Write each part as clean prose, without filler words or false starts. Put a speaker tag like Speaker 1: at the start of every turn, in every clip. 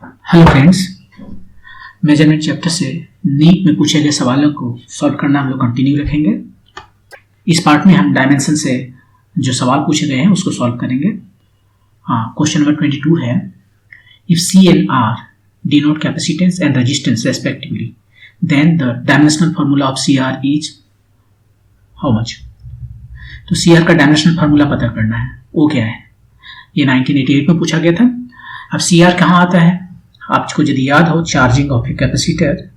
Speaker 1: Hello friends, measurement chapter से NEET में पूछे गए सवालों को सॉल्व करना हम लोग कंटिन्यू रखेंगे। इस पार्ट में हम डायमेंशन से जो सवाल पूछे गए हैं उसको सॉल्व करेंगे। क्वेश्चन नंबर 22 है, if C and R denote capacitance and resistance respectively, then the dimensional formula of C R is how much. तो सी आर का डायमेंशनल फार्मूला पता करना है, वो क्या है। ये 1988 में पूछा गया था। अब सी आर कहाँ आता है, आपको यदि याद हो, चार्जिंग ऑफ ए कैपेसिटर,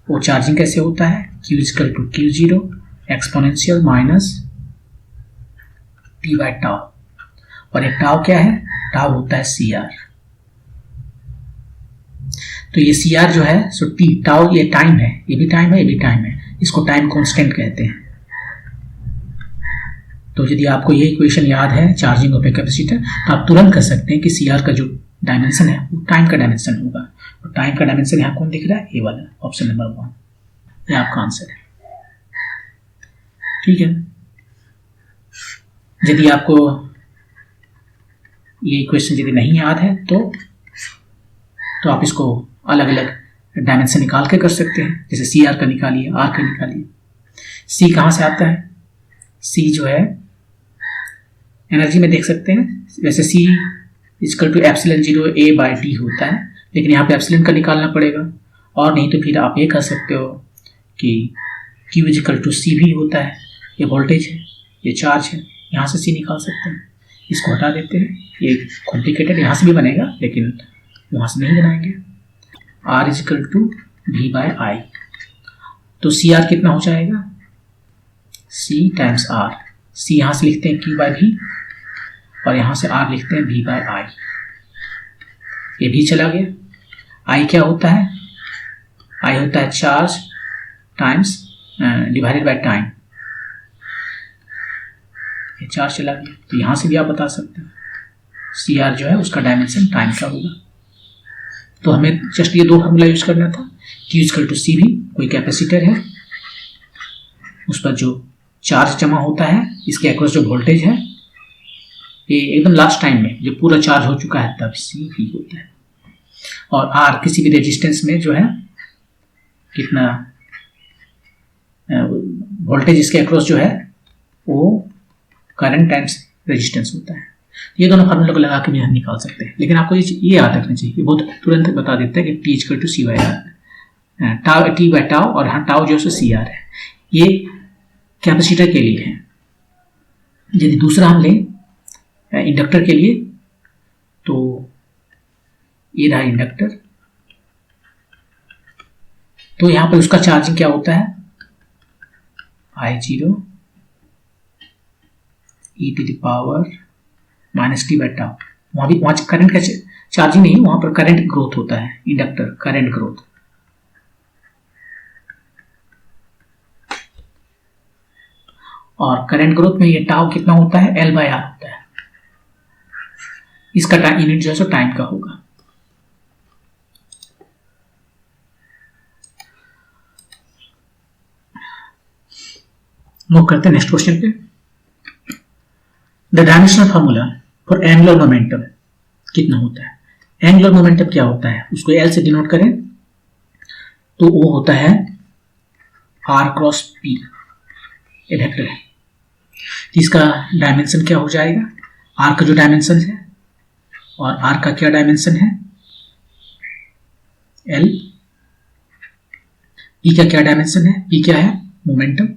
Speaker 1: वो चार्जिंग कैसे होता है, Q equal to Q0 exponential minus T by tau, और एक टाउ क्या है, टाउ होता है सी आर। तो ये सी आर जो है सो टी टाउ, ये टाइम है, ये भी टाइम है, ये भी टाइम है, इसको टाइम कांस्टेंट कहते हैं। तो यदि आपको ये इक्वेशन याद है चार्जिंग ऑफ ए कैपेसिटर, तो आप तुरंत कह सकते हैं कि सी आर का जो डायमेंशन है वो टाइम का डायमेंशन होगा। और टाइम का डायमेंशन यहाँ कौन दिख रहा है, ये वाला ऑप्शन नंबर 1, ये आपका आंसर है। ठीक है, यदि आपको ये इक्वेशन यदि नहीं याद है तो आप इसको अलग अलग डायमेंशन निकाल के कर सकते हैं। जैसे सी आर का निकालिए, आर का निकालिए। सी कहाँ से आता है, सी जो है एनर्जी में देख सकते हैं, वैसे C equal to epsilon 0 A by T होता है, लेकिन यहाँ पे एप्सिलॉन का निकालना पड़ेगा। और नहीं तो फिर आप ये कह सकते हो कि Q इक्वल टू सी भी होता है, ये वोल्टेज है, ये चार्ज है, यहाँ से सी निकाल सकते हैं। इसको हटा देते हैं, ये कॉम्प्लिकेटेड यहाँ से भी बनेगा लेकिन वहाँ से नहीं बनाएंगे। R equal to V by I, तो सी आर कितना हो जाएगा, C टाइम्स R। C यहाँ से लिखते हैं Q बाय V, और यहाँ से R लिखते हैं V बाय आई। ये भी चला गया। I क्या होता है, I होता है charge times divided by time, ये चार्ज चला गया। तो यहाँ से भी आप बता सकते हैं सी आर जो है उसका डायमेंशन टाइम का होगा। तो हमें जस्ट ये दो फार्मूला यूज करना था। Q इक्वल टू सी भी, कोई कैपेसिटर है, उस पर जो चार्ज जमा होता है, इसके अक्रॉस जो वोल्टेज है, ये एकदम लास्ट टाइम में जब पूरा चार्ज हो चुका है तब सी भी होता है। और आर किसी भी रेजिस्टेंस में जो है कितना वोल्टेज इसके अक्रॉस जो है वो करंट टाइम्स रेजिस्टेंस होता है। ये दोनों फार्मूला को लगा के भी हम निकाल सकते हैं, लेकिन आपको ये याद रखना चाहिए, बहुत तुरंत बता देता है कि T equal to C by R, tau T by tau, और हाँ टाउ जो है सी आर है। ये कैपेसिटर के लिए है। यदि दूसरा हम लें इंडक्टर के लिए, तो ये रहा इंडक्टर। तो यहां पर उसका चार्जिंग क्या होता है, I0 e to the power minus T by tau. वहां करंट का चार्जिंग नहीं, वहां पर करंट ग्रोथ होता है, इंडक्टर करंट ग्रोथ। और करंट ग्रोथ में ये टाउ कितना होता है, L बाय आर होता है। इसका टाइम यूनिट जो है सो टाइम का होगा। मूव करते हैं नेक्स्ट क्वेश्चन पे। The dimensional formula for angular momentum कितना होता है। एंगुलर मोमेंटम क्या होता है, उसको L से डिनोट करें तो वो होता है R क्रॉस P, ये वेक्टर है। इसका डायमेंशन क्या हो जाएगा, R का जो डायमेंशन है और R का क्या डायमेंशन है, L। P का क्या डायमेंशन है, P क्या है, मोमेंटम,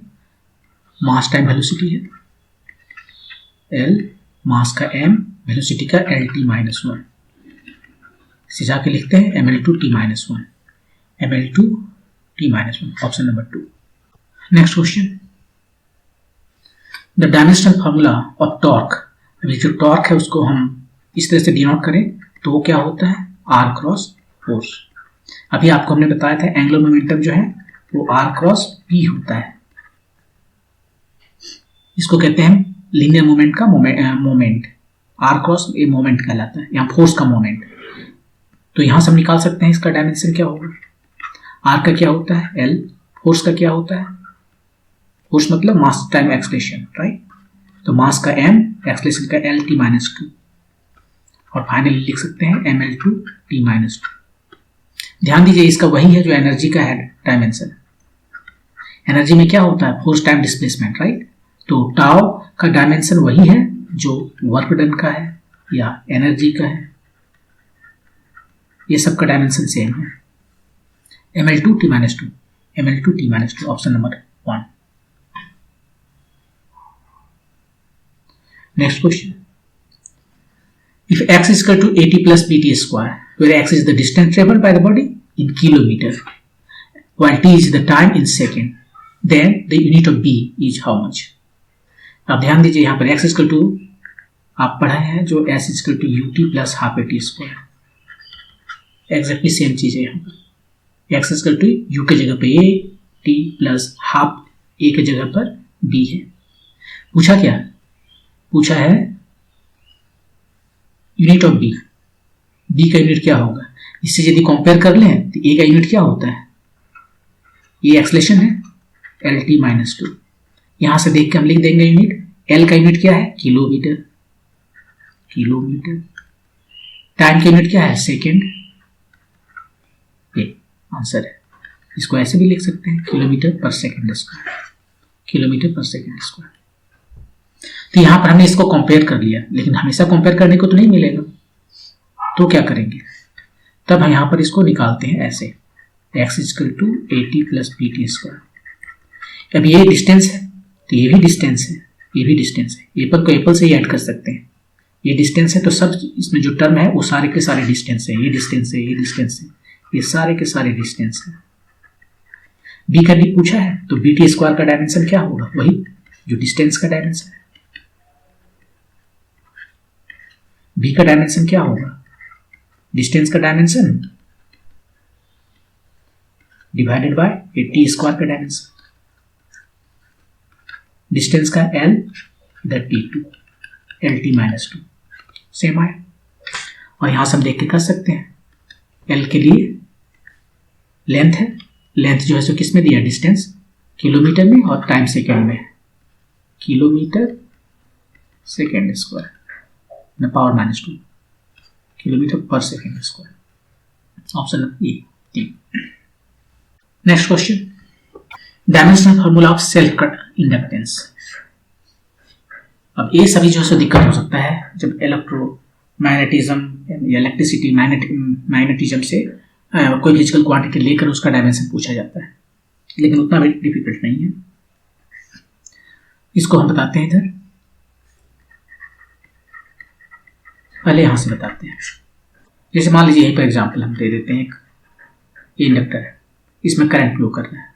Speaker 1: मास टाइम वेलोसिटी है, L मास का m, वेलोसिटी का LT माइनस 1। इसे जाके लिखते हैं ml2t minus 1, ml2t minus 1, option number 2। Next question, the dimensional formula of torque. अभी जो टॉर्क है उसको हम इस तरह से डिनोट करें तो वो क्या होता है, R क्रॉस फोर्स। अभी आपको हमने बताया था एंगुलर मोमेंटम जो है वो R क्रॉस P होता है। इसको कहते हैं लीनियर मोमेंट का moment, R cross a moment कहलाता है, यहाँ फोर्स का मोमेंट। तो यहां से हम निकाल सकते हैं इसका डायमेंशन क्या होगा, R का क्या होता है L, फोर्स का क्या होता है, फोर्स मतलब मास टाइम एक्सप्रेशन, राइट। तो मास का m, एक्सेलरेशन का l t माइनस 2, और फाइनली लिख सकते हैं ml2 t माइनस 2। ध्यान दीजिए इसका वही है जो एनर्जी का है डायमेंशन। एनर्जी में क्या होता है, फोर्स टाइम डिस्प्लेसमेंट, राइट। तो टाउ का डायमेंशन वही है जो वर्क डन का है या एनर्जी का है, ये सब का डायमेंशन सेम है। ml2 t minus 2, ml2 t minus 2, option number 1। Next question, if x is equal to at plus bt square, where x is the distance traveled by the body in kilometer, while t is the time in second, then the unit of b is how much? अब ध्यान दीजिए यहाँ पर x is equal to आप पढ़ा है जो s is equal to ut plus half at square, exactly same चीज है यहाँ पर। x is equal to u के जगह पे a, t plus half a के जगह पर b है। पूछा क्या, पूछा है यूनिट ऑफ बी, बी का यूनिट क्या होगा। इससे यदि कंपेयर कर लें तो ए का यूनिट क्या होता है, ये एक्सलेशन है एल टी माइनस 2। यहां से देख के हम लिख देंगे यूनिट, एल का यूनिट क्या है किलोमीटर, किलोमीटर। टाइम का यूनिट क्या है सेकेंड, ये आंसर है। इसको ऐसे भी लिख सकते हैं किलोमीटर पर सेकेंड स्क्वायर, किलोमीटर पर सेकेंड स्क्वायर। तो यहां पर हमने इसको कंपेयर कर लिया, लेकिन हमेशा कंपेयर करने को तो नहीं मिलेगा, तो क्या करेंगे, तब हम यहां पर इसको निकालते हैं ऐसे, x equal to A T plus B T square. अब ये डिस्टेंस है तो ये भी डिस्टेंस है, ये भी डिस्टेंस है, एप्पल को एप्पल से ही ऐड कर सकते हैं। ये डिस्टेंस है तो सब इसमें जो टर्म है वो सारे के सारे डिस्टेंस है, ये डिस्टेंस है, ये डिस्टेंस है, ये सारे के सारे डिस्टेंस है। बी का डी पूछा है तो बी टी स्क्वायर का डायमेंशन क्या होगा, वही जो डिस्टेंस का डायमेंशन है। बी का डायमेंशन क्या होगा, डिस्टेंस का dimension divided by A T square का डायमेंशन, डिस्टेंस का एल इधर t2, L T minus 2 same आया। और यहां से हम देख के कर सकते हैं, एल के लिए लेंथ है, लेंथ जो है सो किस में दिया, डिस्टेंस किलोमीटर में, और टाइम सेकेंड में, किलोमीटर सेकेंड स्क्वायर न पावर माइनस 2, किलोमीटर पर second square, option A. Next question, dimensional formula of self inductance. अब ये सभी जो है दिक्कत हो सकता है जब इलेक्ट्रोमैग्नेटिज्म या इलेक्ट्रिसिटी मैग्नेटिज्म से कोई फिजिकल क्वांटिटी लेकर उसका डायमेंशन पूछा जाता है, लेकिन उतना भी डिफिकल्ट नहीं है। इसको हम बताते हैं इधर, पहले यहां से बताते हैं। जैसे मान लीजिए यहीं पर एग्जांपल हम दे देते हैं, एक इंडक्टर है, इसमें करंट फ्लो कर रहा है।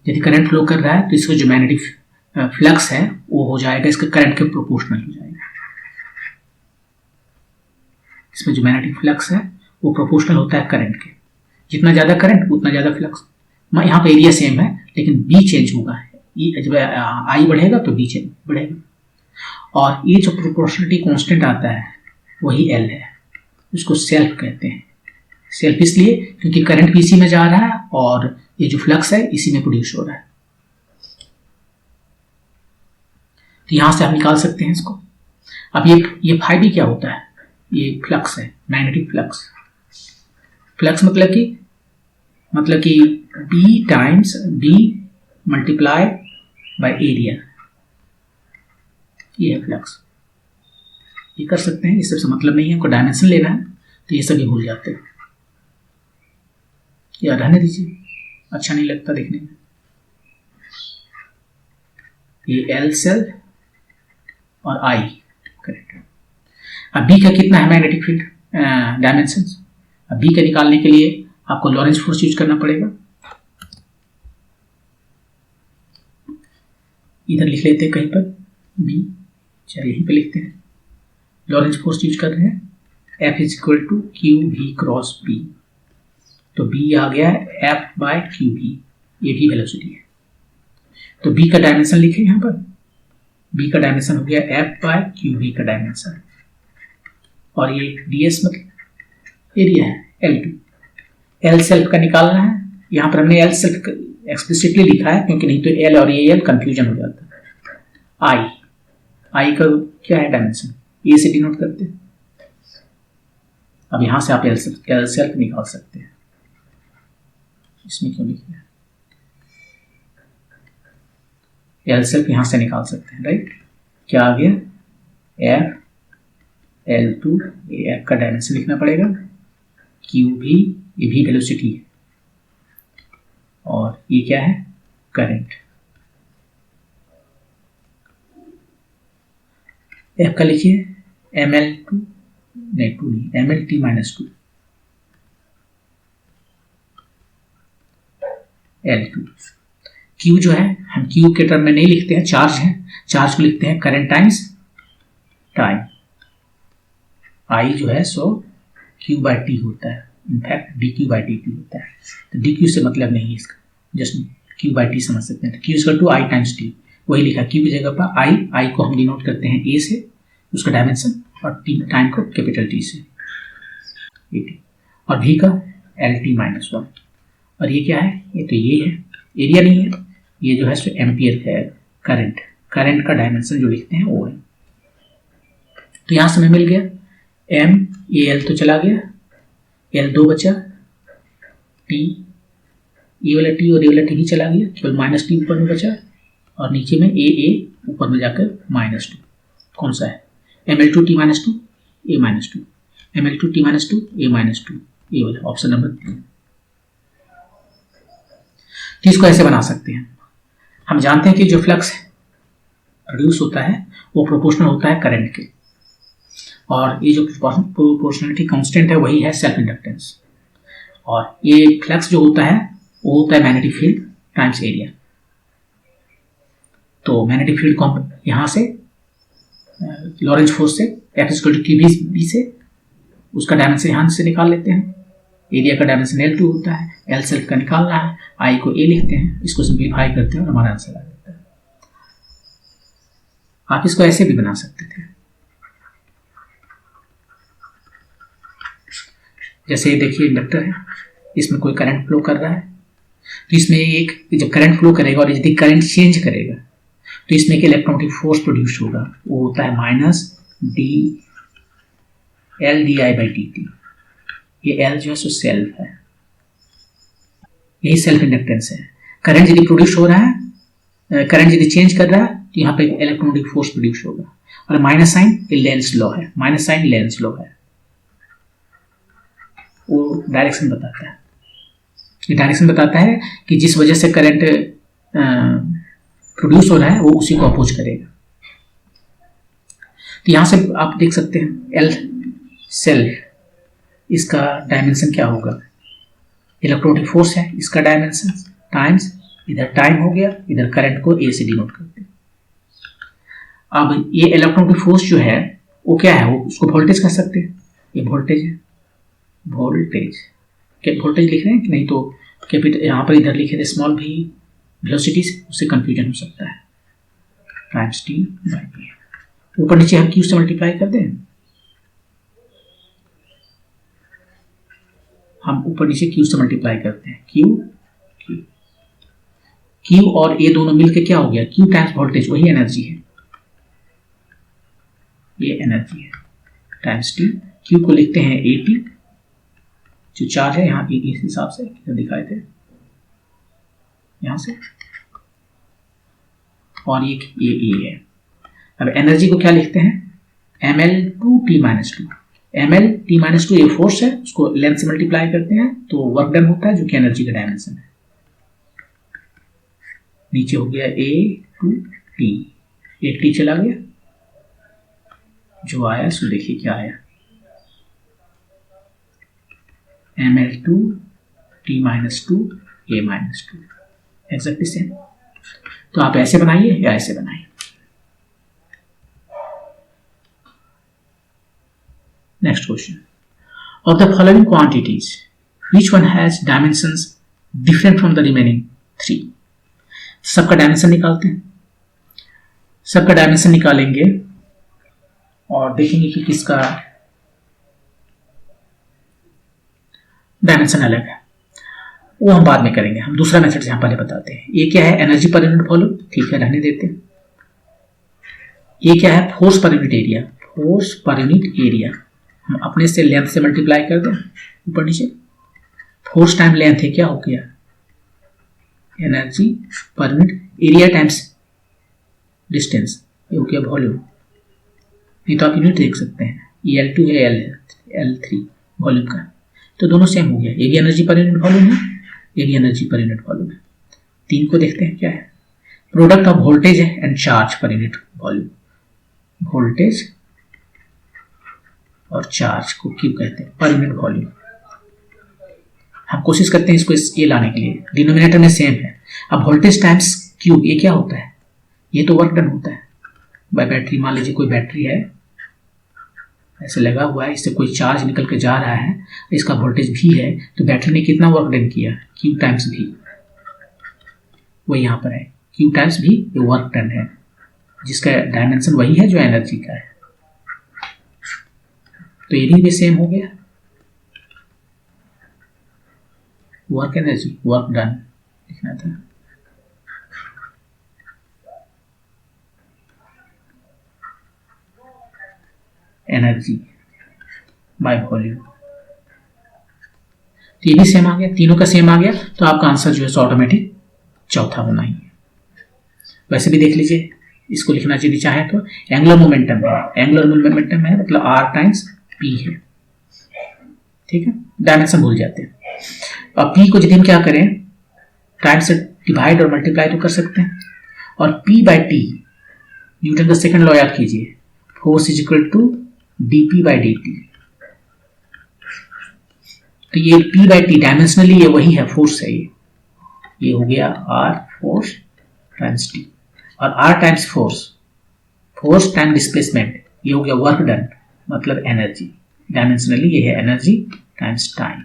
Speaker 1: यदि करंट फ्लो कर रहा है तो इसका जो मैग्नेटिक फ्लक्स है वो हो जाएगा इसके करंट के प्रोपोर्शनल हो जाएगा। इसमें जो मैग्नेटिक फ्लक्स है वो प्रोपोर्शनल होता है करंट के, जितना ज्यादा करंट उतना ज्यादा फ्लक्स। यहाँ पे एरिया सेम है लेकिन बी चेंज होगा, जब आई बढ़ेगा तो बी चेंज बढ़ेगा। और ये जो प्रोपोर्शनलिटी कांस्टेंट आता है वही एल है, उसको सेल्फ कहते हैं। सेल्फ इसलिए क्योंकि करंट भी इसी में जा रहा है और ये जो फ्लक्स है इसी में प्रोड्यूस हो रहा है। तो यहां से हम निकाल सकते हैं इसको। अब ये फाई भी क्या होता है, ये फ्लक्स है, मैग्नेटिक फ्लक्स। फ्लक्स मतलब कि B times B multiply by area, ये है फ्लक्स। ये कर सकते हैं, इस सबसे मतलब नहीं है, हमको डायमेंशन लेना है तो ये सभी भूल जाते हैं, या रहने दीजिए, अच्छा नहीं लगता देखने में। ये एल सेल्फ और आई करेक्ट। अब बी का कितना है मैग्नेटिक फील्ड डायमेंशन, अब बी का निकालने के लिए आपको लॉरेंज फोर्स यूज करना पड़ेगा। इधर लिख लेते हैं कहीं पर बी, चलिए यहीं पे लिखते हैं, लॉरेंज फोर्स यूज कर रहे हैं, F is equal to Q V cross B. तो बी आ गया है एफ बाय क्यू बी, ये भी वेलोसिटी है। तो बी का डायमेंशन लिखे यहाँ पर, बी का डायमेंशन हो गया एफ बाय क्यू बी का डायमेंशन, और ये ds मतलब एरिया है L2। एल सेल्फ का निकालना है, यहाँ पर हमने एल सेल्फ एक्सप्लिसिटली लिखा है क्योंकि नहीं तो एल और ए एल कंफ्यूजन हो जाता है। आई का क्या है डायमेंशन, ए से डिनोट करते हैं। अब यहां से आप एल सेल्फ निकाल सकते हैं, इसमें क्यों लिख रहे हैं, एल सेल्फ यहां से निकाल सकते हैं, राइट। क्या आ गया, एफ L2, एफ का डायमेंशन लिखना पड़ेगा, क्यू भी, ये भी वेलोसिटी है, और ये क्या है, करंट। एफ का लिखिए ML2, नहीं 2 नहीं, MLT माइनस 2, L2। क्यू जो है हम क्यू के टर्म में नहीं लिखते हैं, चार्ज है, चार्ज को लिखते हैं करंट टाइम्स टाइम। आई जो है सो क्यू बाई टी होता है, in fact D Q by D T होता है, तो डी क्यू से मतलब नहीं है इसका, जस्ट क्यू बाई टी समझ सकते हैं। Q equal to I times T, वही लिखा क्यू की जगह पर आई को हम डिनोट करते हैं ए से, उसका डायमेंशन, और टी टाइम को कैपिटल टी से, ए टी, और भी का एल टी माइनस 1। और ये क्या है, ये तो ये है, एरिया नहीं है, ये जो है सो एम्पियर है, करंट, करंट का डायमेंशन जो लिखते हैं वो है। तो यहां से हमें मिल गया एम, ये एल तो चला गया, एल 2 बचा, टी, ये वाला टी और ये वाला टी भी चला गया, केवल माइनस टी ऊपर में बचा, और नीचे में ए ऊपर में जाकर माइनस 2, कौन सा है, ML2 T माइनस 2, ए माइनस 2, ML2 T माइनस 2, ए माइनस 2, ये वाला ऑप्शन नंबर 3। तो इसको ऐसे बना सकते हैं, हम जानते हैं कि जो फ्लक्स प्रोड्यूस होता है वो प्रोपोर्शनल होता है करंट के, और ये जो प्रोपोर्शनलिटी कांस्टेंट है वही है सेल्फ इंडक्टेंस, और ये फ्लक्स जो होता है वो होता है मैग्नेटिक फील्ड टाइम्स एरिया। तो मैग्नेटिक फील्ड को हम यहाँ से लॉरेंज फोर्स से F इक्वल टू T से उसका डायमेंशन यहाँ से निकाल लेते हैं, एरिया का डायमेंशन L2 होता है, L सेल्फ का निकालना है, I को A लिखते हैं, इसको सिंप्लीफाई करते हैं और हमारा आंसर आ जाता है। आप इसको ऐसे भी बना सकते थे, जैसे देखिए इंडक्टर है, इसमें कोई करंट फ्लो कर रहा है, तो इसमें एक जब करंट फ्लो करेगा और यदि करंट चेंज करेगा तो इसमें एक इलेक्ट्रोमैग्नेटिक फोर्स प्रोड्यूस होगा, वो होता है minus D L D I by D T. ये एल जो है सो सेल्फ है, यही सेल्फ इंडक्टेंस है। करंट यदि प्रोड्यूस हो रहा है, करंट यदि चेंज कर रहा है तो यहाँ पे इलेक्ट्रोमैग्नेटिक फोर्स प्रोड्यूस होगा, और माइनस साइन ये लेंस लॉ है, माइनस साइन लेंस लॉ है, वो डायरेक्शन बताता है, ये डायरेक्शन बताता है कि जिस वजह से करंट प्रोड्यूस हो रहा है वो उसी को अपोज करेगा। तो यहां से आप देख सकते हैं एल सेल्फ, इसका डायमेंशन क्या होगा, इलेक्ट्रोमैग्नेटिक फोर्स है, इसका डायमेंशन टाइम्स, इधर टाइम हो गया, इधर करंट को ए से डिनोट करते हैं। अब ये इलेक्ट्रोमैग्नेटिक फोर्स जो है वो क्या है, वो उसको वोल्टेज कह सकते हैं, ये वोल्टेज है, वोल्टेज क्या वोल्टेज लिख रहे हैं कि नहीं, तो कैपिटल यहाँ पर इधर लिखे थे स्मॉल भी, वेलोसिटी से उससे कंफ्यूजन हो सकता है, टाइम्स टी बाई बी, ऊपर नीचे हम क्यू से मल्टीप्लाई कर दें, हम ऊपर नीचे क्यू से मल्टीप्लाई करते हैं, क्यू और ए दोनों मिलकर क्या हो गया, क्यू टाइम्स वोल्टेज, वही एनर्जी है, ये एनर्जी है, टाइम्स टी, क्यू को लिखते हैं ए टी, जो चार्ज है यहाँ इस हिसाब से दिखाए थे यहां से, और ये है। अब एनर्जी को क्या लिखते हैं, ML2 T minus 2, ML T minus 2 ये फोर्स है, उसको लेंथ से मल्टीप्लाई करते हैं तो वर्क डन होता है, जो कि एनर्जी का डायमेंशन है। नीचे हो गया A2T, एक टी चला गया, जो आया सो देखिए क्या आया, ML2 T minus 2 A minus 2, exactly same. तो आप ऐसे बनाइए या ऐसे बनाइए। Next question, of the following quantities which one has dimensions different from the remaining 3। सबका डायमेंशन निकालते हैं, सबका डायमेंशन निकालेंगे और देखेंगे कि किसका डायमेंशन अलग है, वो हम बाद में करेंगे, हम दूसरा मेथड यहाँ पहले बताते हैं। ये क्या है, एनर्जी पर यूनिट वॉल्यूम, ठीक है रहने देते हैं। ये क्या है, force per unit area, force per unit area. हम अपने से लेंथ से मल्टीप्लाई कर दें ऊपर नीचे, फोर्स टाइम लेंथ है, क्या हो गया, energy per unit area times distance, ये हो गया वॉल्यूम। ये तो आप यूनिट देख सकते हैं, ये L2 है, L3 वॉल्यूम का, तो दोनों सेम हो गया। एक ही एनर्जी पर यूनिट वॉल्यूम है, एक ही एनर्जी पर यूनिट वॉल्यूम है। 3 को देखते हैं क्या है, प्रोडक्ट ऑफ वोल्टेज है and charge per unit volume. Voltage और चार्ज को क्यू कहते हैं, पर यूनिट वॉल्यूम। हम कोशिश करते हैं इसको ये लाने के लिए, डिनोमिनेटर में सेम है। अब वोल्टेज टाइम्स क्यू, ये क्या होता है, ये तो वर्क डन होता है बाय बैटरी। मान लीजिए कोई बैटरी है, ऐसे लगा हुआ है, इससे कोई चार्ज निकल के जा रहा है, इसका वोल्टेज भी है, तो बैटरी ने कितना वर्क डन किया, क्यू टाइम्स भी। वो यहाँ पर है, क्यू टाइम्स भी, ये वर्क डन है, जिसका डायमेंशन वही है जो एनर्जी का है। तो ये भी सेम हो गया, वर्क एनर्जी, वर्क डन लिखना था। एनर्जी बाय वॉल्यूम, तो ये भी सेम आ गया, तीनों का सेम आ गया, तो आपका आंसर जो है सो ऑटोमेटिक चौथा होना ही है। वैसे भी देख लीजिए, इसको लिखना चाहिए चाहे तो एंगुलर मोमेंटम है, एंगुलर मोमेंटम है मतलब R टाइम्स P है, ठीक है, डायमेंशन भूल जाते हैं। अब P को यदि हम क्या करें, टाइम से डिवाइड और मल्टीप्लाई तो कर सकते हैं, और P बाई टी, न्यूटन का सेकंड लॉ याद कीजिए, force is equal to dP by dt। तो ये P बाई टी डायमेंशनली ये वही है, फोर्स है, ये हो गया R फोर्स टाइम्स T, और R times force, force time displacement, ये हो गया वर्क डन मतलब एनर्जी। डायमेंशनली ये है एनर्जी टाइम्स टाइम।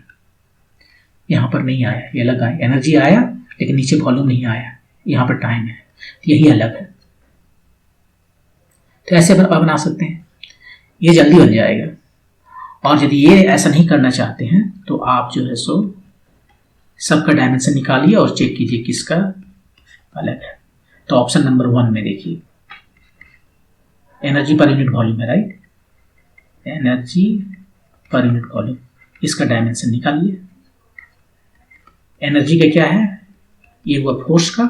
Speaker 1: यहां पर नहीं आया, ये अलग आया, एनर्जी आया लेकिन नीचे वॉल्यूम नहीं आया, यहां पर टाइम है, तो यही अलग है। तो ऐसे आप बना सकते हैं, ये जल्दी बन जाएगा। और यदि ये ऐसा नहीं करना चाहते हैं तो आप जो है सो सबका डायमेंशन निकालिए और चेक कीजिए किसका अलग है। तो ऑप्शन नंबर 1 में देखिए, एनर्जी पर यूनिट वॉल्यूम है, right, energy per unit volume, इसका डायमेंशन निकालिए। एनर्जी का क्या है, ये हुआ फोर्स का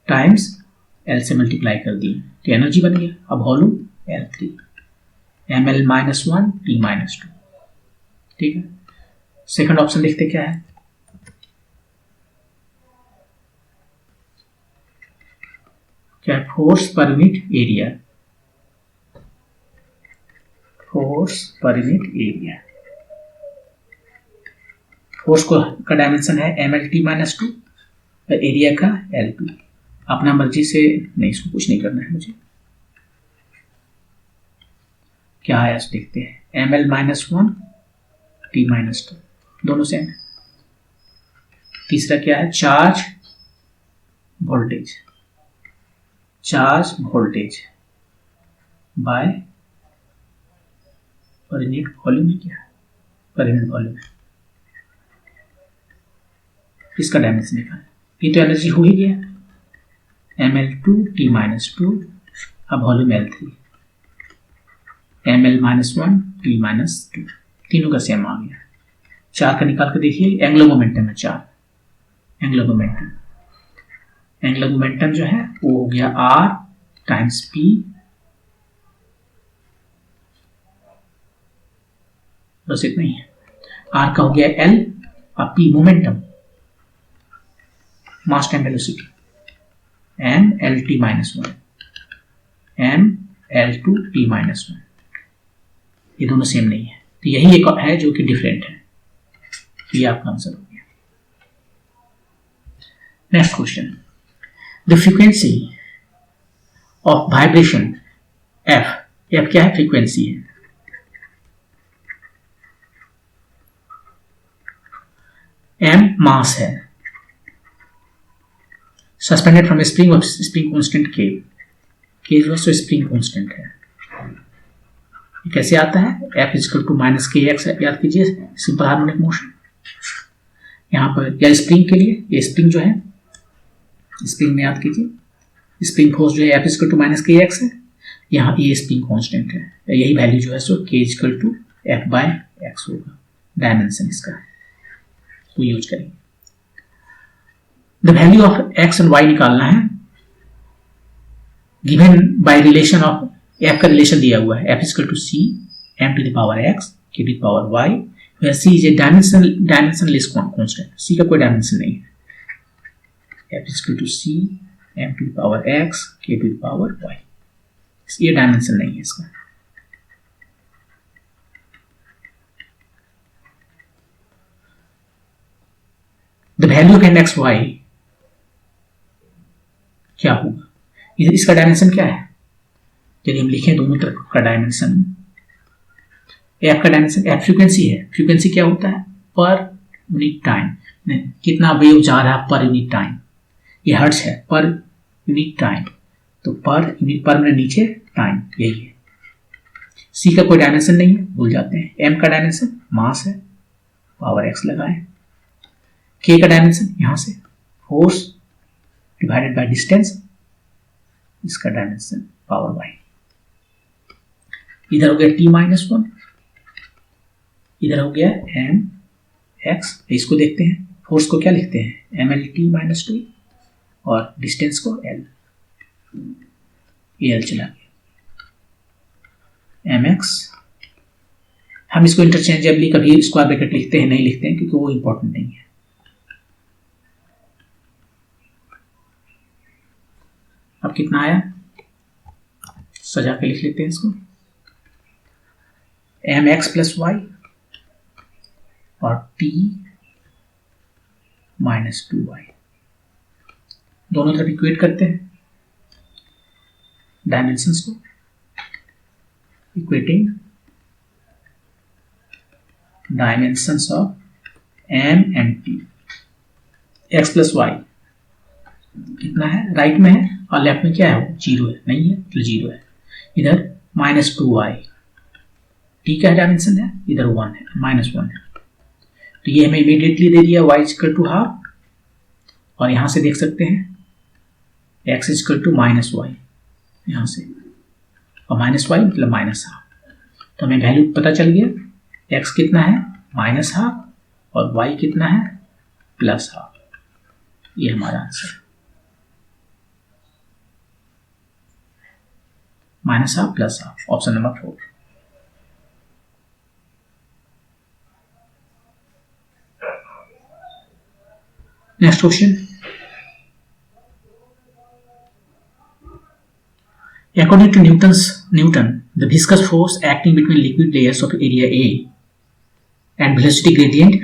Speaker 1: टाइम्स L से मल्टीप्लाई कर दिए, तो एनर्जी बन गया। अब वॉल्यूम L3, ml-1 T-2, ठीक है। सेकंड ऑप्शन देखते क्या है, क्या है, force per unit area, force per unit area, force का डायमेंशन है ml-2 और एरिया का L2। अपना मर्जी से नहीं, इसको कुछ नहीं करना है मुझे, क्या है देखते हैं, ml-1 T-2, दोनों सेम है। तीसरा क्या है, charge voltage, charge voltage bye per unit volume है, क्या पर यूनिट वॉल्यूम है, इसका डायमेंशन निकालें। ये तो एनर्जी हो ही गया, ml2 T-2, अब वॉल्यूम L3, ml-1 T-2, तीनों का सेम आ गया। 4 का निकाल कर देखिए, एंगुलर मोमेंटम है 4, एंगुलर मोमेंटम, एंगुलर मोमेंटम जो है वो हो गया R टाइम्स P, बस इतना ही है। R का हो गया L और P मोमेंटम, मास time velocity, ml-1 ml2 T-1, ये दोनों सेम नहीं है, तो यही एक है जो कि डिफरेंट है। ये आपका आंसर हो गया। Next question, the frequency of vibration f, f क्या है, फ्रीक्वेंसी है, m मास है, suspended from spring of spring constant k जो है सो स्प्रिंग कांस्टेंट है। कैसे आता है, f इक्वल टू माइनस के एक्स, याद कीजिए सिंपल हार्मोनिक मोशन। यहाँ पर या स्प्रिंग के लिए, ये स्प्रिंग जो है, स्प्रिंग में याद कीजिए स्प्रिंग फोर्स जो है f इक्वल टू माइनस के एक्स है, यहाँ ए स्प्रिंग कांस्टेंट है, यही वैल्यू जो है सो K equal to F by X होगा, डायमेंशन इसका तो यूज करेंगे। The value of X and Y निकालना है, given by relation of F का रिलेशन दिया हुआ है, F equal to C M to the power X K to the power Y, where C is a dimensionless constant, C का कोई dimension नहीं है, F equal to C M to the power X K to the power y, ये dimension नहीं है इसका। The value of n x y क्या होगा, इसका डायमेंशन क्या है, यदि हम लिखें दोनों तरफ का डायमेंशन, एफ का डायमेंशन, एफ फ्रीक्वेंसी है, फ्रीक्वेंसी क्या होता है पर यूनिट टाइम, कितना वेव जा रहा है पर यूनिट टाइम, ये हर्ट्ज है पर यूनिट टाइम, तो पर यूनिट पर में नीचे टाइम, यही है। सी का कोई डायमेंशन नहीं है, भूल जाते हैं। एम का डायमेंशन मास है, पावर एक्स लगाएं। के का डायमेंशन यहां से फोर्स डिवाइडेड बाय डिस्टेंस, इसका डायमेंशन पावर वाई। इधर हो गया टी माइनस वन, इधर हो गया एम एक्स, इसको देखते हैं, फोर्स को क्या लिखते हैं M L T minus two और डिस्टेंस को एल, एल चला गया एम एक्स। हम इसको इंटरचेंजेबली कभी स्क्वायर ब्रैकेट लिखते हैं, नहीं लिखते हैं क्योंकि वो इंपॉर्टेंट नहीं है। अब कितना आया सजा के लिख लेते हैं इसको, एम एक्स प्लस वाई और टी माइनस टू वाई, दोनों तरफ इक्वेट करते हैं डायमेंशंस को, equating dimensions of M and T. X plus y कितना है, राइट में है और लेफ्ट में क्या है वो जीरो है, नहीं है तो जीरो है। इधर माइनस टू वाई, टी का डायमेंशन है, इधर वन है, माइनस वन है, तो ये हमें इमीडिएटली दे दिया y इक्वल टू हाफ, और यहां से देख सकते हैं x equal to minus y, यहां से, और माइनस वाई मतलब माइनस हाफ, तो हमें वैल्यू पता चल गया x कितना है माइनस हाफ और y कितना है प्लस हाफ, ये हमारा answer, minus half plus half, option number 4। Next question. According to Newton, the viscous force acting between liquid layers of area A and velocity gradient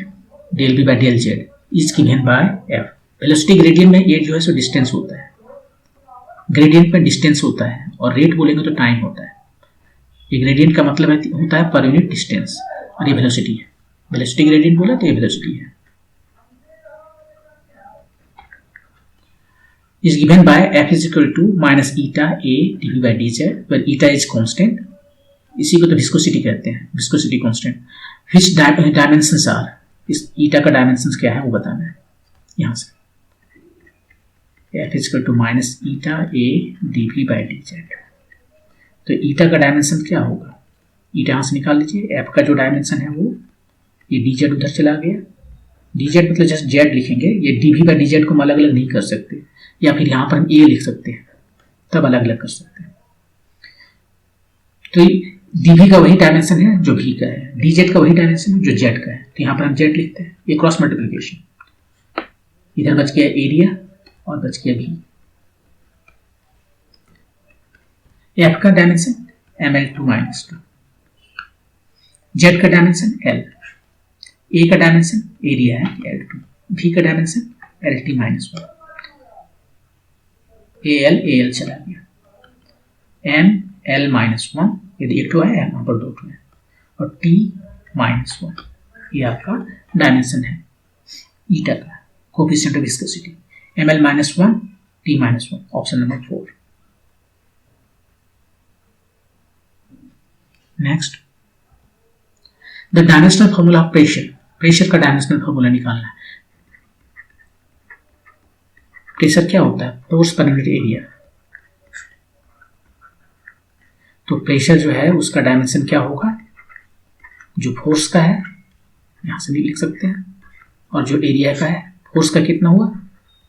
Speaker 1: del V by del Z is given by F. Velocity gradient में A जो है so distance होता है, gradient में distance होता है, और rate बोलेंगे तो टाइम होता है। ये ग्रेडियंट का मतलब होता है पर यूनिट डिस्टेंस, और ये वेलोसिटी है, वेलोसिटी ग्रेडियंट बोला तो ये वेलोसिटी है। is given by f is equal to minus eta a dv by dz, where eta is constant, इसी को तो विस्कोसिटी कहते हैं, viscosity constant. which dimensions are, इस eta का डायमेंशंस क्या है वो बताना है, यहां से f is equal to minus eta a dv by dz, तो eta का डायमेंशन क्या होगा, eta यहां से निकाल लीजिए, f का जो डायमेंशन है वो, ये dz उधर चला गया, dz मतलब जस्ट z लिखेंगे, ये dv by dz को हम अलग अलग नहीं कर सकते, या फिर यहां पर हम a लिख सकते हैं, तब अलग अलग कर सकते हैं। तो dv का वही डायमेंशन है जो v का है, dz का वही डायमेंशन है जो z का है, तो यहां पर हम z लिखते हैं, ये क्रॉस मल्टीप्लिकेशन, इधर बच गया एरिया और बच गया v। f का डायमेंशन ml2 माइनस 2, z का डायमेंशन l, a का डायमेंशन एरिया है l2, v का डायमेंशन lt माइनस 1, al चला गया, m l माइनस 1, यदि एक तो है यहाँ पर दो तो है, और t माइनस 1, ये आपका डायमेंशन है ईटा का, coefficient of viscosity, ml minus 1 t minus 1, option number 4। Next, the dimensional formula of pressure, pressure का डायमेंशनल फॉर्मूला निकालना है। प्रेशर क्या होता है, फोर्स पर यूनिट एरिया, तो प्रेशर जो है उसका डायमेंशन क्या होगा, जो फोर्स का है यहां से भी लिख सकते हैं, और जो एरिया का है, फोर्स का कितना हुआ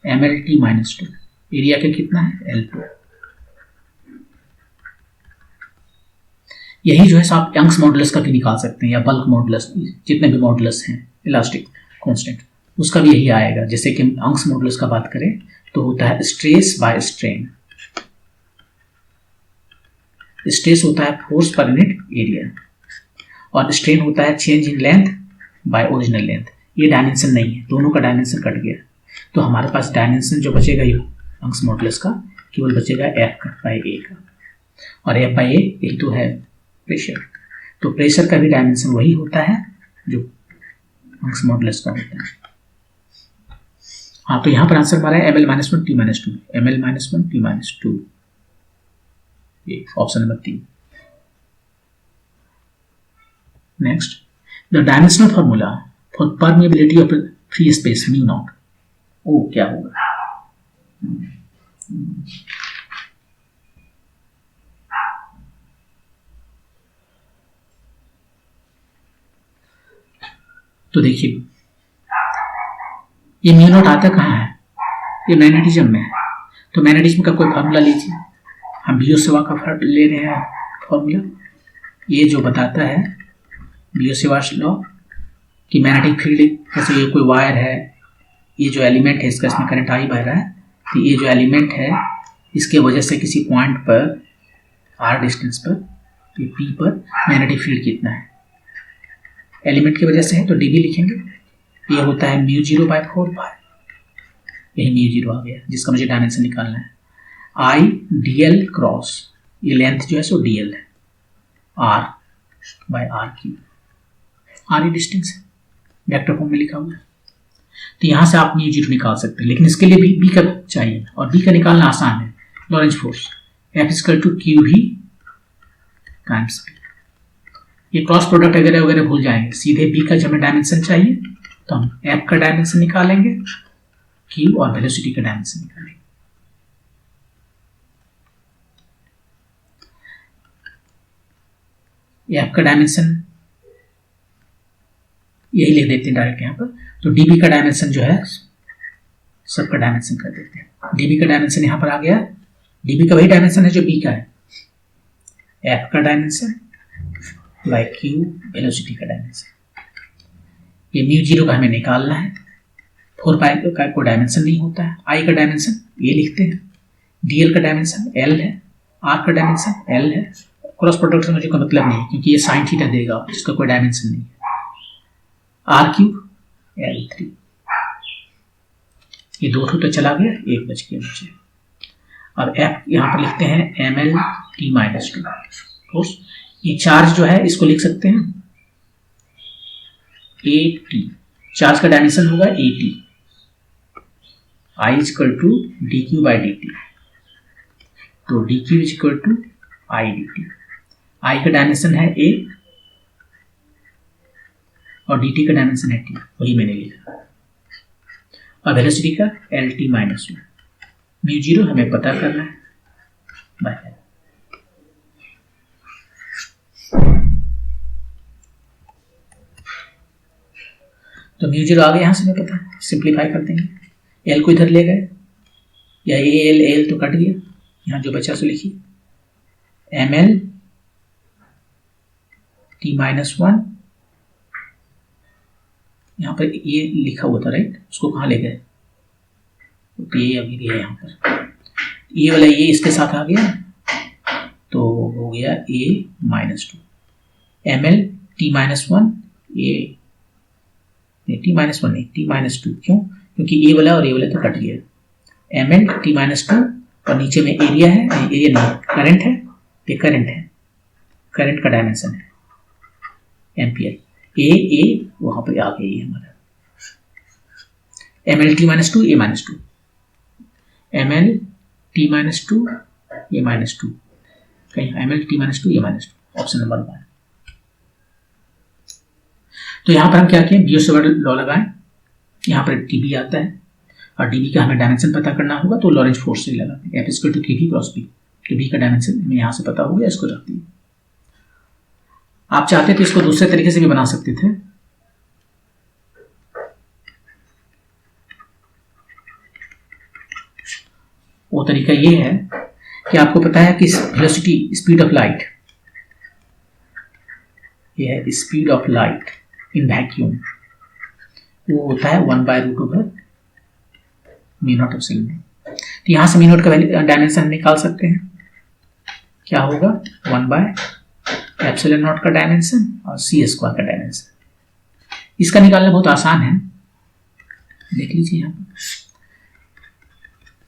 Speaker 1: mlt माइनस 2, एरिया का कितना है L2। यही जो है आप यंग्स मॉडुलस का भी निकाल सकते हैं, या बल्क मॉडुलस, जितने भी मॉडुलस हैं इलास्टिक कांस्टेंट, उसका भी यही आएगा। जैसे कि यंग्स मॉडुलस का बात करें तो होता है स्ट्रेस बाय स्ट्रेन, स्ट्रेस होता है फोर्स पर यूनिट एरिया, और स्ट्रेन होता है change in length bye original length. ये डायमेंशन नहीं है, दोनों का डायमेंशन कट गया, तो हमारे पास डायमेंशन जो बचेगा यंग्स मॉडुलस का केवल बचेगा F बाय A का, और F बाय A यही तो है प्रेशर। तो प्रेशर का भी डायमेंशन वही होता है जो यंग्स मॉडुलस का होता है। हाँ, तो यहाँ पर आंसर हमारा है ml minus 1 t minus 2, ml minus 1 t minus 2, ये option number 3। Next, the dimensional formula for permeability of free space mu naught. ओ क्या होगा, तो देखिए ये म्यू नॉट आता कहाँ है, ये मैग्नेटिज्म में है। तो मैग्नेटिज्म का कोई फार्मूला लीजिए, हम बियो सेवा का ले रहे हैं फॉर्मूला, ये जो बताता है बियो सेवार्स लॉ कि मैग्नेटिक फील्ड, जैसे ये कोई वायर है, ये जो एलिमेंट है इसका, इसमें करंट आई बह रहा है, तो ये जो एलिमेंट है इसके वजह से किसी पॉइंट पर r डिस्टेंस पर, ये p पर मैग्नेटिक फील्ड कितना है, एलिमेंट की वजह से है तो dv लिखेंगे। ये होता है म्यू 0 बाय 4 यही म्यू 0 आ गया, जिसका मुझे डायमेंशन निकालना है। I dl क्रॉस, ये लेंथ जो है सो dl है, r by r cube, r ये डिस्टेंस है, वेक्टर फॉर्म में लिखा हुआ है। तो यहाँ से आप म्यू 0 निकाल सकते हैं, लेकिन इसके लिए बी का चाहिए, और बी का निकालना आसान है। Lorentz force F=QV times P। ये क्रॉस प्रोडक्ट वगैरह वगैरह भूल जाएंगे, सीधे बी का जब हमें डायमेंशन चाहिए तो हम F का डायमेंशन निकालेंगे, Q और वेलोसिटी का डायमेंशन निकालेंगे। F का डायमेंशन यही लिख देते हैं डायरेक्ट यहाँ पर। तो dB का डायमेंशन जो है सबका डायमेंशन कर देते हैं, dB का डायमेंशन यहाँ पर आ गया, dB का वही डायमेंशन है जो B का है, F का डायमेंशन बाय Q वेलोसिटी का डायमेंशन। ये म्यू 0 का हमें निकालना है, 4 पाई का कोई डायमेंशन नहीं होता है, I का डायमेंशन ये लिखते हैं, dl का डायमेंशन L है, R का डायमेंशन L है, क्रॉस प्रोडक्ट से मुझे कोई मतलब नहीं क्योंकि ये साइन थीटा देगा, इसका कोई डायमेंशन नहीं है, R क्यूब L3, ये 2 तो चला गया, 1 बच गया मुझे। अब F यहाँ पर लिखते हैं ml t माइनस 2। ये चार्ज जो है इसको लिख सकते हैं AT, चार्ज का डायमेंशन होगा AT, I equal to dq by dt, तो dq equal to I dt, I का डायमेंशन है A और dt का डायमेंशन है t, वही मैंने लिखा, और वेलोसिटी का lt माइनस 2, म्यू 0 हमें पता करना है बाय। तो म्यू 0 आ गया, यहाँ से हमें पता है, सिंप्लीफाई कर देंगे, l को इधर ले गए, या al तो कट गया, यहाँ जो बचा सो लिखिए ml t माइनस 1, यहाँ पर ये लिखा हुआ था राइट, उसको कहाँ ले गए, तो ये अभी भी है यहाँ पर, ये वाला ये इसके साथ आ गया, तो हो गया a minus 2, ml t minus 1, ये t माइनस 1 नहीं, t माइनस 2, क्यों, क्योंकि ये वाला और ये वाला तो कट गया, ml t माइनस 2, और नीचे में एरिया है, एरिया नहीं करंट है, ये करंट है, करंट का डायमेंशन है एम्पियर, ए वहां पर आ गई है हमारा, ml t minus 2 a minus 2, ml t minus 2 a minus 2, कहीं ml t minus 2 a minus 2, option number 1। तो यहां पर हम क्या किए, बियो-सेवर्ट लॉ लगाएं, यहां पर dB आता है, और dB का हमें डायमेंशन पता करना होगा, तो लॉरेंज फोर्स से लगाते हैं, F equal to KV cross B, तो B का डायमेंशन हमें यहां से पता हो गया, इसको रख दिए। आप चाहते तो इसको दूसरे तरीके से भी बना सकते थे। वो तरीका ये है कि आपको पता है कि वेलोसिटी, स्पीड ऑफ लाइट, ये है speed of light in vacuum, वो होता है 1/√/μ0 एप्सिलॉन नॉट। तो यहां से μ0 का डायमेंशन निकाल सकते हैं। क्या होगा? 1/ε0 का डायमेंशन और c² का डायमेंशन। इसका निकालना बहुत आसान है, देख लीजिए यहाँ पर।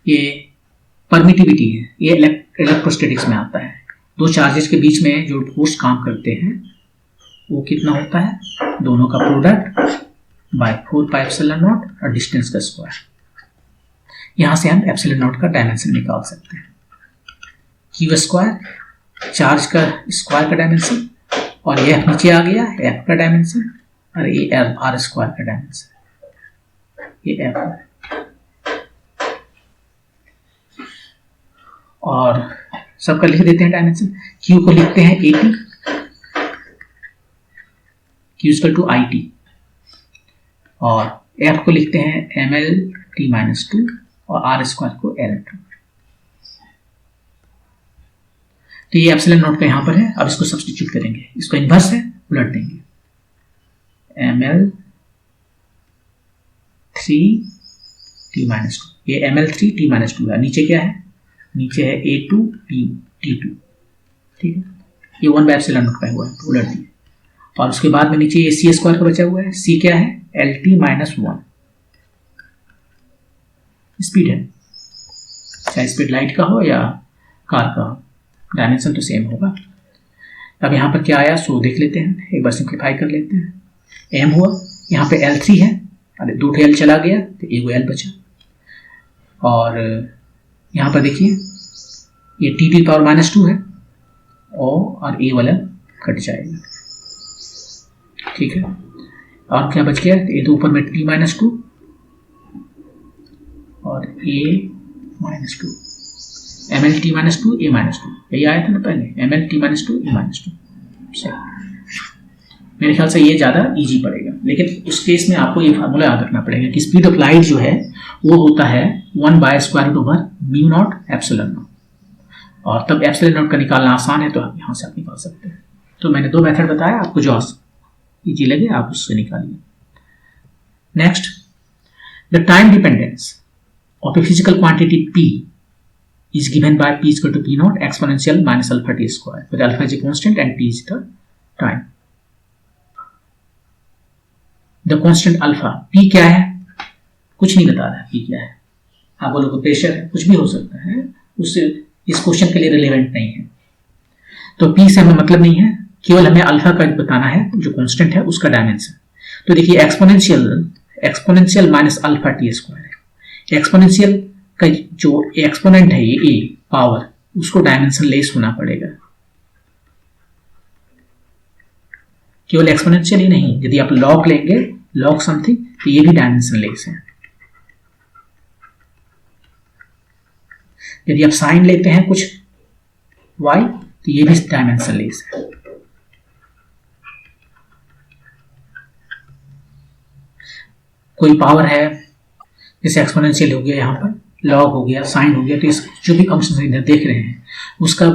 Speaker 1: ये परमिटिविटी है, ये इलेक्ट्रोस्टैटिक्स में आता है। दो चार्जेस के बीच में जो फोर्स काम करते हैं वो कितना होता है? दोनों का प्रोडक्ट बाय 4πε0 और डिस्टेंस का स्क्वायर। यहां से हम ε0 का डायमेंशन निकाल सकते हैं। q², चार्ज का स्क्वायर का डायमेंशन, और ये नीचे आ गया f का डायमेंशन, और ये r² का डायमेंशन, ये f है। और सबका लिख देते हैं डायमेंशन। q को लिखते हैं 80, q=IT, और f को लिखते हैं mL-T-2 और r² को L2। तो ये ε0 का यहां पर है। अब इसको सब्स्टिट्यूट करेंगे, इसको इन्वर्स है, उलट देंगे। mL3T-2, ये mL3T-2 है। नीचे क्या है? नीचे है A2T2, ठीक है। ये 1/ε0 का हुआ है, तो उलट दिए। और उसके बाद में नीचे ये c² का बचा हुआ है। c क्या है? L-T-1 स्पीड है, चाहे स्पीड लाइट का हो या कार का हो, डायमेंशन तो सेम होगा। अब यहाँ पर क्या आया सो देख लेते हैं, एक बार सिंप्लीफाई कर लेते हैं। m हुआ, यहाँ पे L3 है, अरे 2 L चला गया तो 1 L बचा। और यहाँ पर देखिए ये T⁻² है, और a वाला कट जाएगा, ठीक है। और क्या बच गया? ये तो ऊपर में T-2 और a-2, mL-T-2 a-2, यही आया था ना पहले, mL-T-2 a-2। मेरे ख्याल से ये ज़्यादा इजी पड़ेगा, लेकिन उस केस में आपको ये फार्मूला याद रखना पड़ेगा कि स्पीड ऑफ लाइट जो है वो होता है 1/√/μ0 एप्सिलॉन। और तब एप्सिलॉन का निकालना आसान है, तो आप यहाँ से आप निकाल सकते हैं। तो मैंने 2 मेथड बताया, आपको जो इजी लगे आप उससे निकालिए। Next, the time dependence of a physical quantity P is given by P = P0 exponential minus alpha t square, where alpha is a constant and t is the time. The constant alpha, P क्या है? कुछ नहीं बता रहा है P क्या है। आप बोलोगे प्रेशर है, कुछ भी हो सकता है, उससे इस क्वेश्चन के लिए रिलेवेंट नहीं है। तो P से हमें मतलब नहीं है, केवल हमें अल्फा का बताना है, जो कांस्टेंट है उसका डायमेंशन। तो देखिए exponential minus alpha T square है। एक्सपोनेंशियल का जो एक्सपोनेंट है ये a पावर, उसको डायमेंशन लेस होना पड़ेगा। केवल एक्सपोनेंशियल ही नहीं, यदि आप लॉग लेंगे, लॉग समथिंग, तो ये भी डायमेंशन लेस है। यदि आप साइन लेते हैं कुछ y, तो ये भी डायमेंशन लेस है। कोई पावर है, जैसे एक्सपोनेंशियल हो गया, यहाँ पर लॉग हो गया, साइन हो गया, तो इस जो भी फंक्शन इधर देख रहे हैं उसका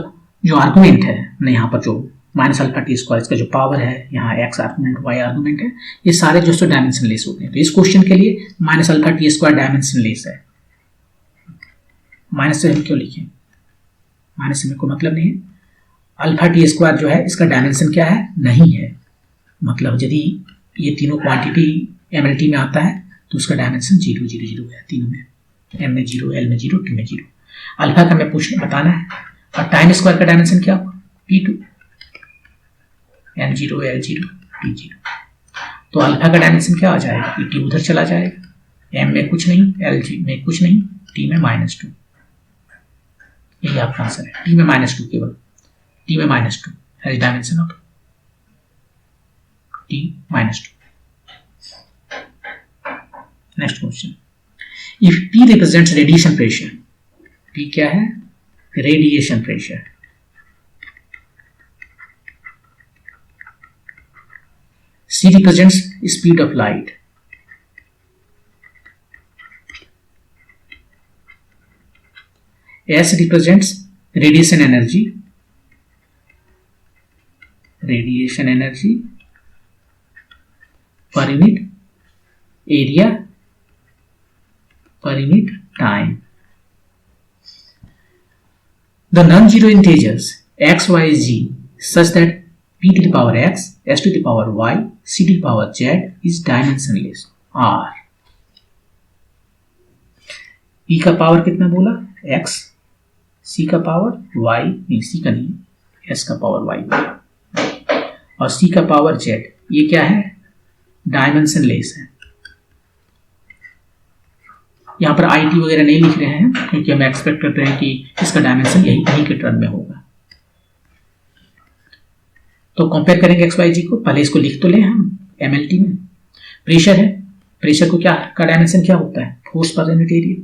Speaker 1: जो आर्गुमेंट है ना, यहाँ पर जो माइनस अल्फा टी स्क्वायर, इसका जो पावर है, यहाँ एक्स आर्गुमेंट वाई आर्गुमेंट है, ये सारे जो डायमेंशन लेस होते हैं। तो इस क्वेश्चन के लिए minus alpha T square dimension less है। माइनस से हम क्यों लिखें? माइनस से मेरे को मतलब नहीं है। अल्फा टी स्क्वायर जो है इसका डायमेंशन क्या है? नहीं है। मतलब यदि ये तीनों क्वांटिटी mLT में आता है तो उसका डायमेंशन 0 0 0 है तीनों में, m में 0, l में 0, t में 0। अल्फा का मैं बताना है। और टाइम स्क्वायर का डायमेंशन क्या होगा? p2, m0, l0, t0। तो अल्फा का डायमेंशन क्या आ जाएगा? t उधर चला जाएगा, m में कुछ नहीं, l में कुछ नहीं, t में -2। यही आपका आंसर है, t में -2, केवल t में -2 है dimension of t -2। Next question, if P represents radiation pressure, P क्या है? Radiation pressure. C represents speed of light. S represents radiation energy. Radiation energy per unit area per unit time. The non-zero integers x, y, z such that p to the power x, s to the power y, c to the power z is dimensionless are. p का power कितना बोला? x, c का power y, नहीं c का नहीं, s का power y और c का पावर z. ये क्या है? डायमेंशनलेस है. यहाँ पर IT वगैरह नहीं लिख रहे हैं क्योंकि हम एक्सपेक्ट करते हैं कि इसका डायमेंशन यही के टर्म में होगा. तो कंपेयर करेंगे एक्स वाई जी को. पहले इसको लिख तो लें हम MLT में. प्रेशर है, प्रेशर को क्या का डायमेंशन क्या होता है? Force per unit area.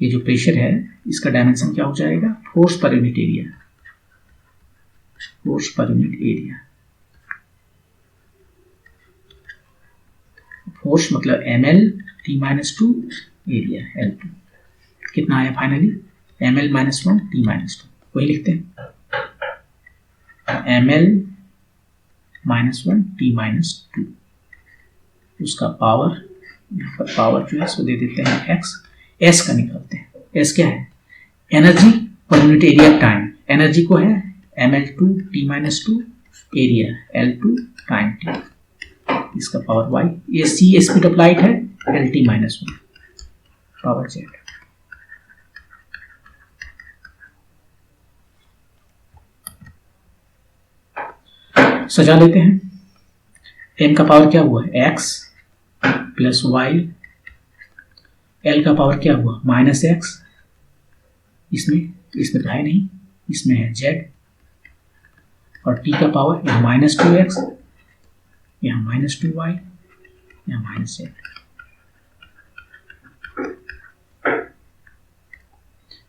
Speaker 1: ये जो प्रेशर है इसका डायमेंशन क्या हो जाएगा? Force per unit area. Force per unit area. Force मतलब ml T-2 एरिया L2. कितना आया फाइनली? ml -1 T-2. वही लिखते हैं ml -1 T-2. उसका पावर, यहाँ पर पावर जो है इसको दे देते हैं x. s का निकालते हैं. s क्या है? Energy per unit area time. Energy को है ml2 T-2 area L2 time t. इसका पावर y. ये c स्पीड ऑफ लाइट है LT-1 पावर z. सजा लेते हैं. m का पावर क्या हुआ? x plus y. l का पावर क्या हुआ? -x. इसमें तो है नहीं, इसमें है z. और t का पावर यहाँ -2x, यहाँ -2y, यहाँ -z.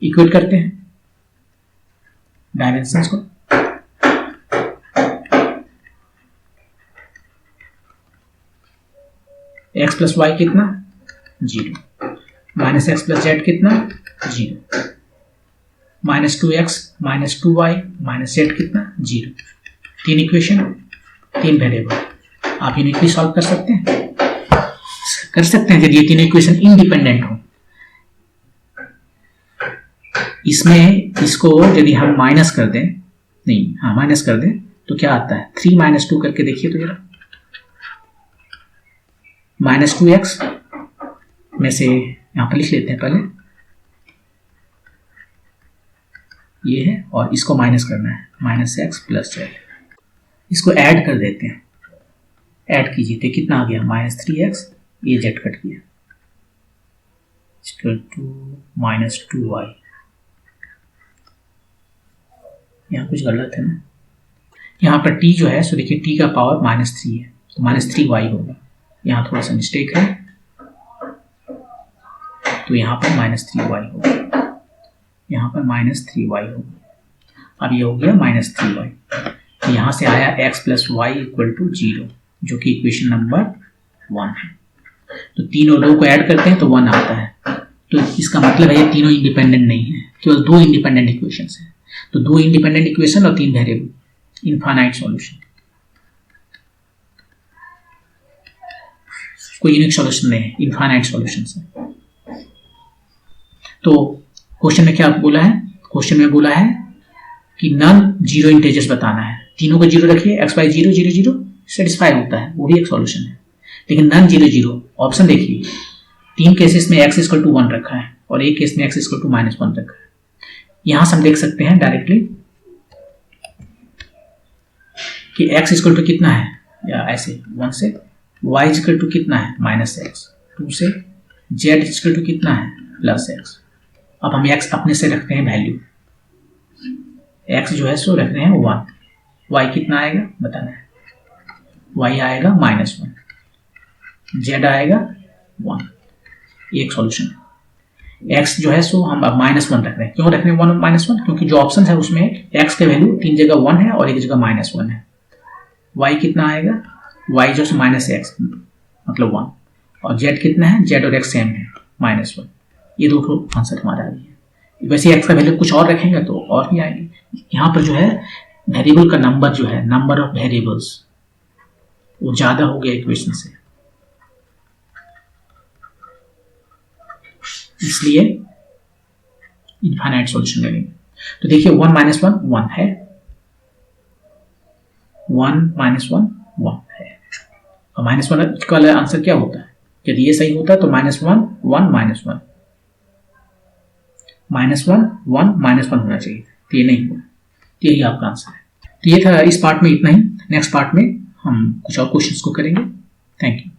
Speaker 1: इक्वेट करते हैं डायमेंशंस को. x प्लस वाई कितना? 0. -x प्लस z कितना? 0. -2x -2y -z कितना? 0. 3 इक्वेशन, 3 वेरिएबल. आप यूनिटली सॉल्व कर सकते हैं यदि ये तीनों इक्वेशन इंडिपेंडेंट हो. इसमें इसको यदि हम माइनस कर दें, माइनस कर दें तो क्या आता है? 3 - 2 करके देखिए तो जरा. -2x में से यहां पर लिख लेते हैं पहले, ये है, और इसको माइनस करना है -x प्लस z. इसको ऐड कर देते हैं. ऐड कीजिए तो कितना आ गया? -3x, ये z कट गया, -2y. यहाँ कुछ गलत है ना. यहाँ पर t जो है सो देखिए t का पावर -3 है तो -3y होगा. यहाँ थोड़ा सा मिस्टेक है तो यहाँ पर -3y होगा, यहाँ पर -3y होगा. अब ये हो गया -3y. तो यहाँ से आया x plus y equal to 0, जो कि इक्वेशन नंबर 1 है. तो 3 और 2 को ऐड करते हैं तो 1 आता है. तो इसका मतलब है ये तीनों इंडिपेंडेंट नहीं है, केवल 2 इंडिपेंडेंट इक्वेशंस हैं. तो 2 इंडिपेंडेंट इक्वेशन और 3 वेरिएबल, इनफाइनाइट सॉल्यूशन. कोई यूनिक सॉल्यूशन नहीं है, इनफाइनाइट सॉल्यूशन है. तो क्वेश्चन में क्या बोला है? क्वेश्चन में बोला है कि नॉन जीरो इंटीजर्स बताना है. तीनों को 0 रखिए, x y 0 0 0 सेटिस्फाई होता है, वो भी एक सॉल्यूशन है. लेकिन नॉन 0 0 ऑप्शन देखिए, 3 केसेस में x इक्वल टू 1 रखा है और एक केस में x इक्वल टू -1 रखा है. यहां से हम देख सकते हैं डायरेक्टली कि x इक्वल टू कितना है, या ऐसे 1 से, y इक्वल टू कितना है -x, 2 से, z इक्वल टू कितना है +x. अब हम x अपने से रखते हैं वैल्यू, x जो है सो रख रहे हैं 1, y कितना आएगा बताना है. y आएगा -1, z आएगा 1. एक सॉल्यूशन है. x जो है सो हम अब -1 रख रहे हैं. क्यों रख रहे हैं 1 -1? क्योंकि जो ऑप्शन है उसमें x के वैल्यू 3 जगह 1 है और एक जगह -1 है. y कितना आएगा, y जो -x मतलब 1, और z कितना है, z और x सेम है -1। ये दो आंसर हमारा आ गया। वैसे x का वैल्यू कुछ और रखेंगे तो और भी आएंगे। यहाँ पर जो है वेरिएबल का नंबर जो है, नंबर ऑफ वेरिएबल्स, वो ज़्यादा हो गया इक्वेशन से, इसलिए इनफाइनाइट सॉल्यूशन लगेंगे। तो देखिए 1 - 1 1 है, 1 - 1 1 है, और -1 का आंसर क्या होता है? यदि ये सही होता है तो -1 1 -1 -1 -1 होना चाहिए, तो ये नहीं हुआ, यही आपका आंसर है। तो ये था इस पार्ट में इतना ही। नेक्स्ट पार्ट में हम कुछ और क्वेश्चंस को करेंगे। Thank you.